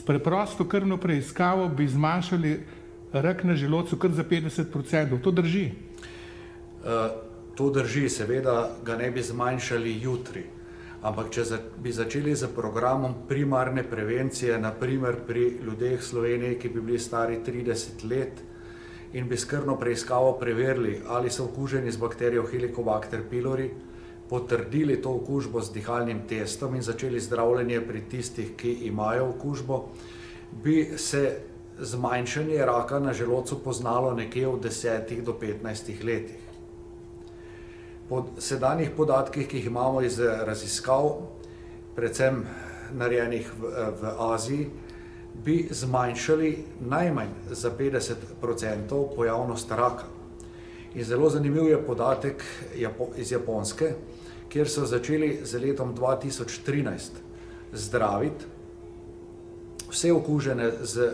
S preprosto krvno preiskavo bi zmanjšali rak na želodcu kar za 50%. To drži? To drži, seveda ga ne bi zmanjšali jutri. Ampak če bi začeli z programom primarne prevencije, naprimer pri ljudeh v Sloveniji, ki bi bili stari 30 let, in bi s krvno preiskavo preverili, ali so okuženi z bakterijo Helicobacter pylori, potrdili to okužbo z dihalnim testom in začeli zdravljenje pri tistih, ki imajo okužbo, bi se zmanjšanje raka na želodcu poznalo nekje v 10 do 15 letih. Po sedanjih podatkih, ki jih imamo iz raziskav, predvsem narejenih v Aziji, bi zmanjšali najmanj za 50% pojavnost raka. In zelo zanimiv je podatek iz Japonske, kjer so začeli z letom 2013 zdraviti vse okužene z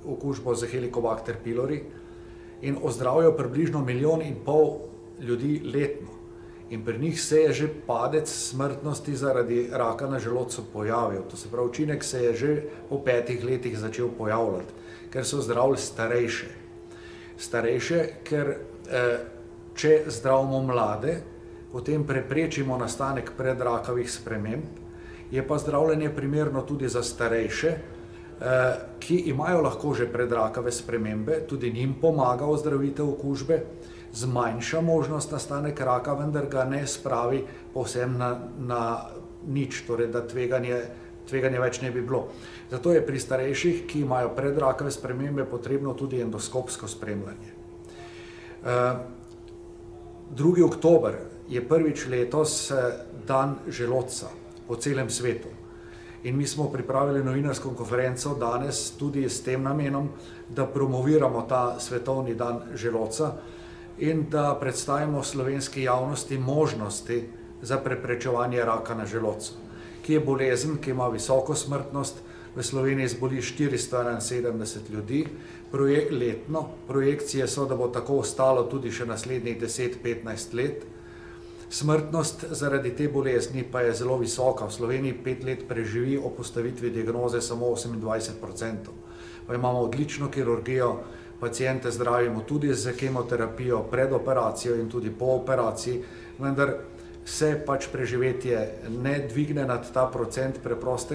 okužbo z Helicobacter pylori in ozdravijo približno 1,5 milijona ljudi letno. In pri njih se je že padec smrtnosti zaradi raka na želodcu pojavil. To se pravi, učinek se je že po 5 letih začel pojavljati, ker so zdravili starejše. Starejše, ker če zdravimo mlade, potem preprečimo nastanek predrakavih sprememb, je pa zdravljenje primerno tudi za starejše, ki imajo lahko že predrakave spremembe, tudi njim pomaga ozdravitev okužbe, zmanjša možnost nastanek raka, vendar ga ne spravi povsem na nič, torej da tveganje več ne bi bilo. Zato je pri starejših, ki imajo predrakave spremembe, potrebno tudi endoskopsko spremljanje. 2. oktober je prvič letos dan želodca po celem svetu. In mi smo pripravili novinarsko konferenco danes tudi s tem namenom, da promoviramo ta svetovni dan želodca in da predstavimo slovenski javnosti možnosti za preprečevanje raka na želodcu, ki je bolezen, ki ima visoko smrtnost. V Sloveniji zboli 471 ljudi letno. Projekcije so, da bo tako ostalo tudi še naslednjih 10-15 let. Smrtnost zaradi te bolezni pa je zelo visoka. V Sloveniji 5 let preživi ob postavitvi diagnoze samo 28%. Pa imamo odlično kirurgijo, paciente zdravimo tudi z kemoterapijo pred operacijo in tudi po operaciji, vendar se pač preživetje ne dvigne nad ta procent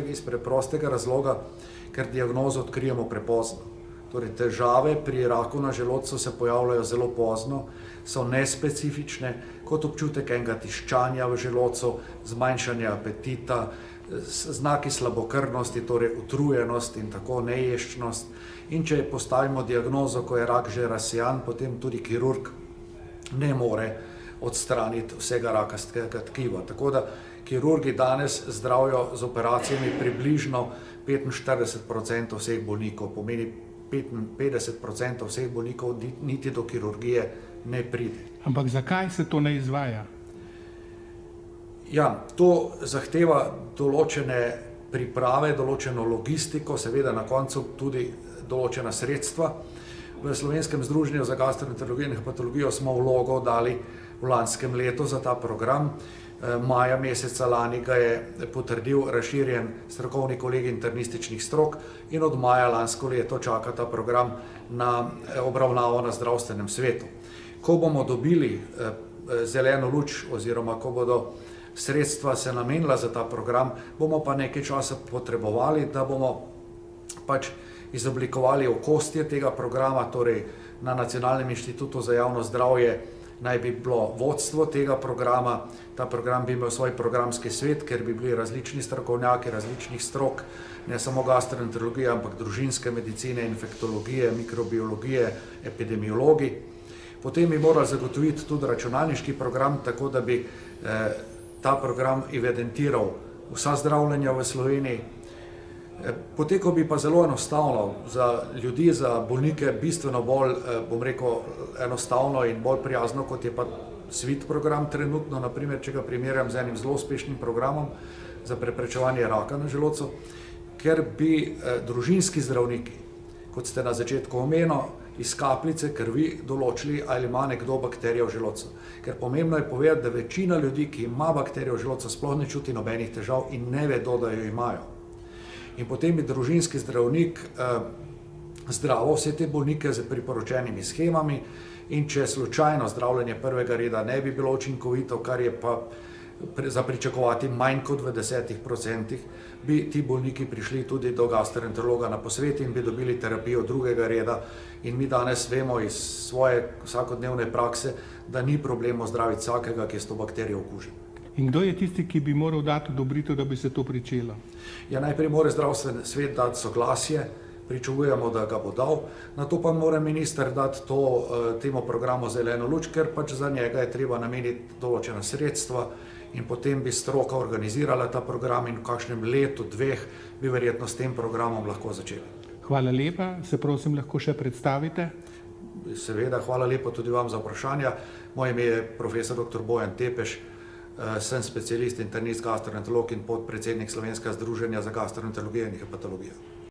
iz preprostega razloga, ker diagnozo odkrijemo prepozno. Torej, težave pri raku na želodcu se pojavljajo zelo pozno, so nespecifične, kot občutek enega tiščanja v želodcu, zmanjšanje apetita, znaki slabokrvnosti, torej utrujenost in tako neješčnost. In če postavimo diagnozo, ko je rak že razsejan, potem tudi kirurg ne more odstraniti vsega rakastega tkiva. Tako da kirurgi danes zdravijo z operacijami približno 45% vseh bolnikov, pomeni 55% vseh bolnikov niti do kirurgije ne pride. Ampak zakaj se to ne izvaja? Ja, to zahteva določene priprave, določeno logistiko, seveda na koncu tudi določena sredstva. V Slovenskem združenju za gastroenterologijo in hepatologijo smo vlogo dali v lanskem letu za ta program. Maja meseca lani ga je potrdil razširjen strokovni kolegij internističnih strok in od maja lansko leto čaka ta program na obravnavo na zdravstvenem svetu. Ko bomo dobili zeleno luč oziroma ko bodo sredstva se namenila za ta program, bomo pa nekaj časa potrebovali, da bomo pač izoblikovali okostje tega programa, torej na Nacionalnem inštitutu za javno zdravje naj bi bilo vodstvo tega programa. Ta program bi imel svoj programski svet, ker bi bili različni strokovnjaki različnih strok, ne samo gastroenterologije, ampak družinske medicine, infektologije, mikrobiologije, epidemiologi. Potem bi morali zagotoviti tudi računalniški program, tako da bi ta program evidentiral vsa zdravljenja v Sloveniji. Potekal bi pa zelo enostavno, za ljudi, za bolnike bistveno bolj, bom rekel, enostavno in bolj prijazno, kot je pa SWIT program trenutno, naprimer, če ga primerjam z enim zelo uspešnim programom za preprečevanje raka na želodcu, ker bi družinski zdravniki, kot ste na začetku omenili, iz kapljice krvi določili, ali ima nekdo bakterijo v želodcu. Ker pomembno je povedati, da večina ljudi, ki ima bakterijo v želodcu, sploh ne čuti nobenih težav in ne vedo, da jo imajo. In potem bi družinski zdravnik zdravo vse te bolnike z priporočenimi shemami in če slučajno zdravljenje prvega reda ne bi bilo učinkovito, kar je pa za pričakovati manj kot v 10%, bi ti bolniki prišli tudi do gastroenterologa na posvet in bi dobili terapijo drugega reda. In mi danes vemo iz svoje vsakodnevne prakse, da ni problem ozdraviti vsakega, ki je s to bakterijo okužen. In kdo je tisti, ki bi moral dati odobritev, da bi se to pričelo? Ja, najprej mora zdravstveni svet dati soglasje, pričakujemo, da ga bo dal, nato pa mora minister dati temu programu zeleno luč, ker pač za njega je treba nameniti določena sredstva in potem bi stroka organizirala ta program in v kakšnem letu, dveh bi verjetno s tem programom lahko začeli. Hvala lepa, se prosim lahko še predstavite? Seveda, hvala lepa tudi vam za vprašanja. Moje ime je profesor dr. Bojan Tepeš, sem specialist internist gastroenterolog in podpredsednik Slovenskega združenja za gastroenterologijo in hepatologijo.